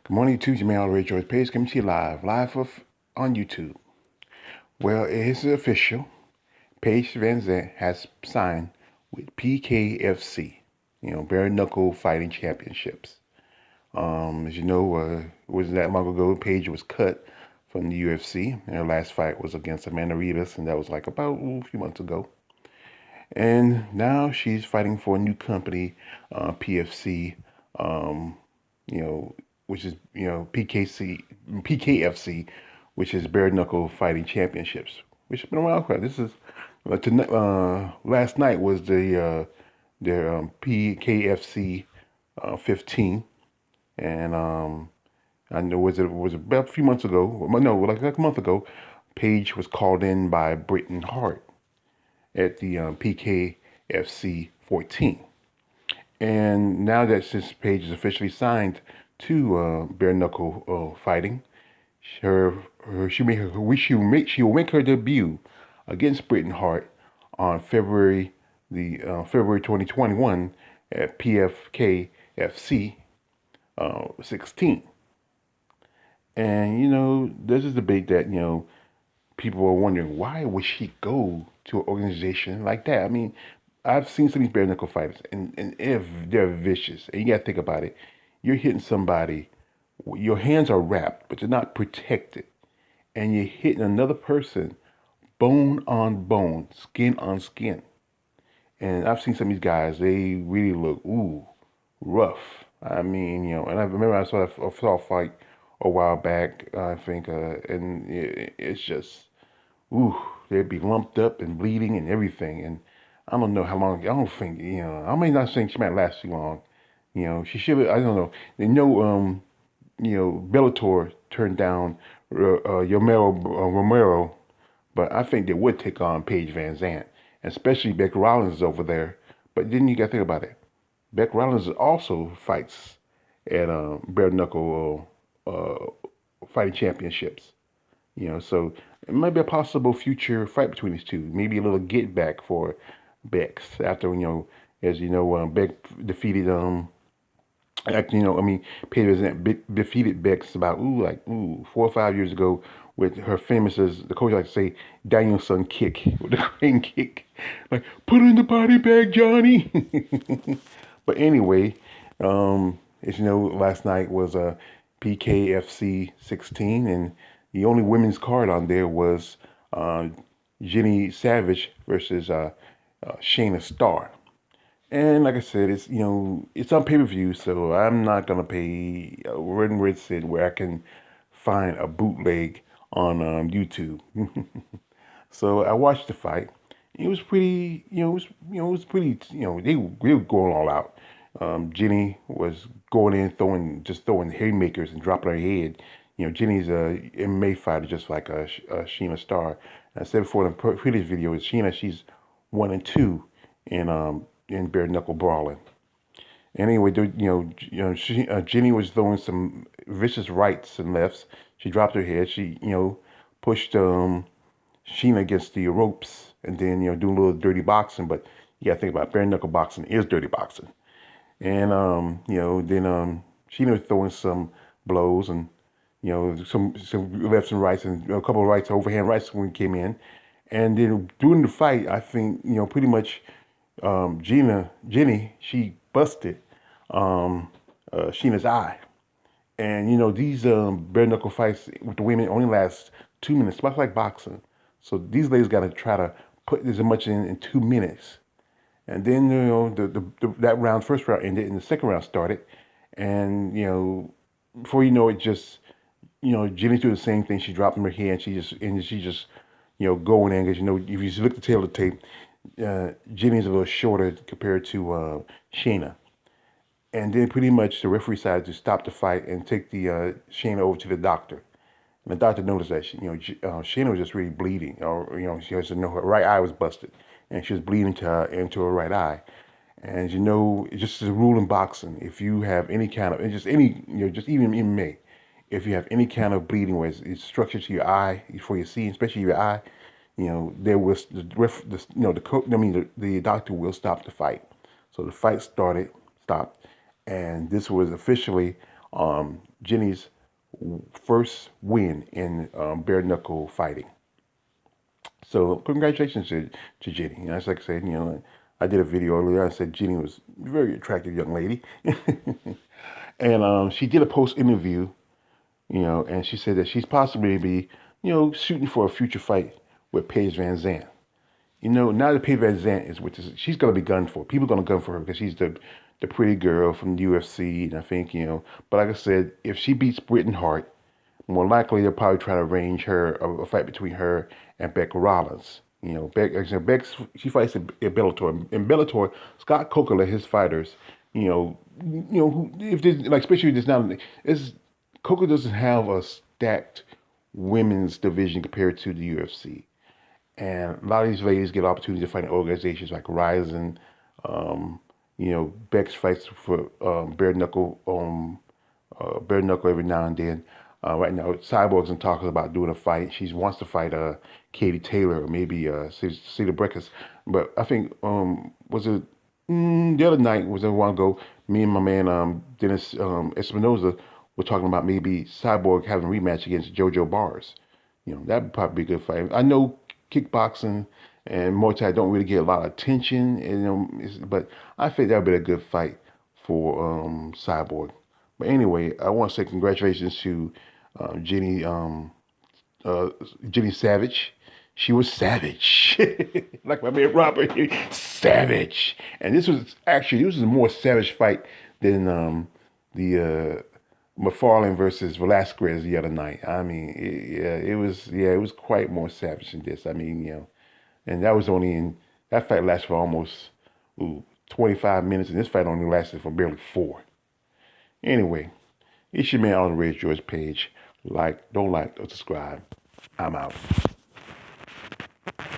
Good morning, YouTube. Your man, Ray George Paige, coming to you live on YouTube. Well, it is official. Paige Van Zandt has signed with BKFC, bare knuckle fighting championships. As you know, it wasn't that long ago, Paige was cut from the UFC, and her last fight was against Amanda Rivas, and that was like about a few months ago. And now she's fighting for a new company, PFC, um, you know, which is PKFC, which is bare knuckle fighting championships, which has been around quite. This is last night was their PKFC 15, and I know was about a few months ago. No, like a month ago, Paige was called in by Britain Hart at the PKFC 14. And now that since Paige is officially signed to bare knuckle fighting, her, her she may her she will make her debut against Britain Hart on February 2021 at PFKFC 16. And there's this debate that people are wondering, why would she go to an organization like that? I mean, I've seen some of these bare knuckle fighters, and if they're vicious, and you got to think about it, you're hitting somebody, your hands are wrapped, but they're not protected, and you're hitting another person, bone on bone, skin on skin. And I've seen some of these guys; they really look rough. I mean, and I remember I saw a fight a while back, I think, and it's just ooh, they'd be lumped up and bleeding and everything. And I don't know how long. I don't think I may not think she might last too long. She should. I don't know. They know. Bellator turned down Romero, but I think they would take on Paige Van Zandt, especially Beck Rollins is over there. But then you got to think about it. Beck Rollins also fights at bare knuckle fighting championships. So it might be a possible future fight between these two. Maybe a little get back for Bex after as you know, Beck defeated actually, I mean, defeated Bex about 4 or 5 years ago with her famous, as the coach likes to say, Danielson kick with the crane kick, like put her in the body bag, Johnny. But anyway, as you know, last night was a PKFC 16, and the only women's card on there was uh, Jenny Savage versus Shayna Starr. And like I said, it's on pay-per-view, so I'm not gonna pay where it said where I can find a bootleg on YouTube. So I watched the fight. It was pretty, it was pretty, they were going all out. Jenny was going in, throwing haymakers and dropping her head. Jenny's a MMA fighter, just like Sheena Starr. I said before in the previous video, she's 1-2 in bare knuckle brawling. Anyway, Jenny was throwing some vicious rights and lefts. She dropped her head. She pushed Sheena against the ropes, and then doing a little dirty boxing. But you got to think about it, bare knuckle boxing is dirty boxing. And then Sheena was throwing some blows and some lefts and rights and a couple of rights, overhand rights when we came in. And then during the fight, I think pretty much Jenny, she busted Sheena's eye. And these bare knuckle fights with the women only last 2 minutes, much like boxing. So these ladies got to try to put as much in 2 minutes. And then that first round ended, and the second round started. And before you know it, just Jenny's doing the same thing. She's dropping her head, and she just going in. Because if you look at the tail of the tape, Jenny's a little shorter compared to Shayna. And then pretty much the referee decided to stop the fight and take the Shayna over to the doctor. And the doctor noticed that Shayna was just really bleeding, or she has her right eye was busted, and she was bleeding into her right eye. And just as a rule in boxing, if you have any kind of, and just any, just even in MMA, if you have any kind of bleeding where it's structured to your eye before you see, especially your eye, there was the doctor will stop the fight. So the fight stopped, and this was officially Jenny's first win in bare knuckle fighting. So congratulations to Jenny. You know, it's like I said, I did a video earlier. I said Jenny was a very attractive young lady, and she did a post interview. And she said that she's possibly be, shooting for a future fight with Paige Van Zandt. Now that Paige Van Zandt is with this, she's gonna be gunned for. People are gonna gun for her because she's the pretty girl from the UFC, and I think But like I said, if she beats Britain Hart, more likely they'll probably try to arrange a fight between her and Beck Rollins. Beck, she fights in Bellator. In Bellator, Scott Coker let his fighters, if there's like especially this now, is Coker doesn't have a stacked women's division compared to the UFC. And a lot of these ladies get opportunities to fight in organizations like Ryzen. Bex fights for bare knuckle every now and then. Right now, Cyborg's in talks about doing a fight. She wants to fight Katie Taylor or maybe Cedar Breakfast. But I think was it the other night was a while ago. Me and my man Dennis Espinoza were talking about maybe Cyborg having a rematch against JoJo Bars. That would probably be a good fight. I know kickboxing and Muay Thai don't really get a lot of attention, but I think that would be a good fight for Cyborg. But anyway, I want to say congratulations to Jenny Jenny Savage. She was savage, like my man Robert, savage. And this was a more savage fight than the McFarlane versus Velasquez the other night. I mean, it was quite more savage than this. I mean, and that fight lasted for almost 25 minutes, and this fight only lasted for barely 4. Anyway, it's your man on the Red George page. Don't like, or subscribe. I'm out.